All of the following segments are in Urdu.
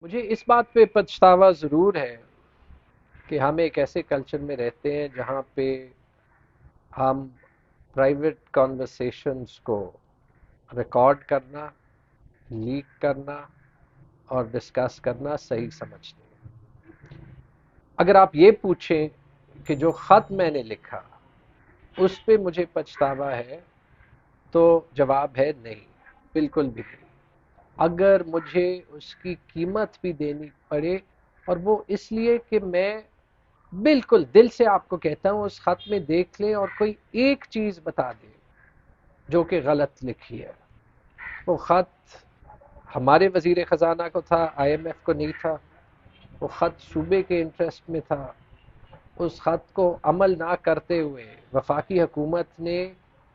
مجھے اس بات پہ پچھتاوا ضرور ہے کہ ہم ایک ایسے کلچر میں رہتے ہیں جہاں پہ ہم پرائیویٹ کانورسیشنز کو ریکارڈ کرنا، لیک کرنا اور ڈسکس کرنا صحیح سمجھتے ہیں۔ اگر آپ یہ پوچھیں کہ جو خط میں نے لکھا اس پہ مجھے پچھتاوا ہے تو جواب ہے نہیں، بالکل بھی نہیں۔ اگر مجھے اس کی قیمت بھی دینی پڑے، اور وہ اس لیے کہ میں بالکل دل سے آپ کو کہتا ہوں اس خط میں دیکھ لیں اور کوئی ایک چیز بتا دیں جو کہ غلط لکھی ہے۔ وہ خط ہمارے وزیر خزانہ کو تھا، آئی ایم ایف کو نہیں تھا۔ وہ خط صوبے کے انٹرسٹ میں تھا۔ اس خط کو عمل نہ کرتے ہوئے وفاقی حکومت نے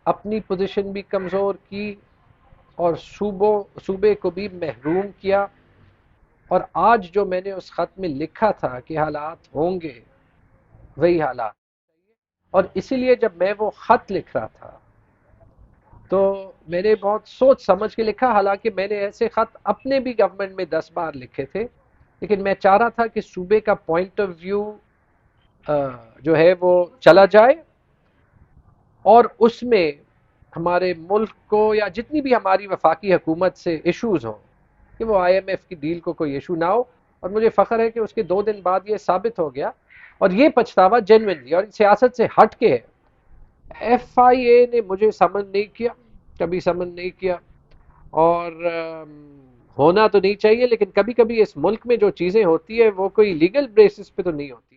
اپنی پوزیشن بھی کمزور کی اور صوبے کو بھی محروم کیا۔ اور آج جو میں نے اس خط میں لکھا تھا کہ حالات ہوں گے، وہی حالات۔ اور اسی لیے جب میں وہ خط لکھ رہا تھا تو میں نے بہت سوچ سمجھ کے لکھا، حالانکہ میں نے ایسے خط اپنے بھی گورنمنٹ میں 10 بار لکھے تھے، لیکن میں چاہ رہا تھا کہ صوبے کا پوائنٹ آف ویو جو ہے وہ چلا جائے، اور اس میں ہمارے ملک کو یا جتنی بھی ہماری وفاقی حکومت سے ایشوز ہوں کہ وہ آئی ایم ایف کی ڈیل کو کوئی ایشو نہ ہو۔ اور مجھے فخر ہے کہ اس کے 2 دن بعد یہ ثابت ہو گیا، اور یہ پچھتاوا جینوئنلی اور سیاست سے ہٹ کے ہے۔ ایف آئی اے نے مجھے سمن نہیں کیا، کبھی سمن نہیں کیا، اور ہونا تو نہیں چاہیے، لیکن کبھی کبھی اس ملک میں جو چیزیں ہوتی ہے وہ کوئی لیگل بیسس پہ تو نہیں ہوتی۔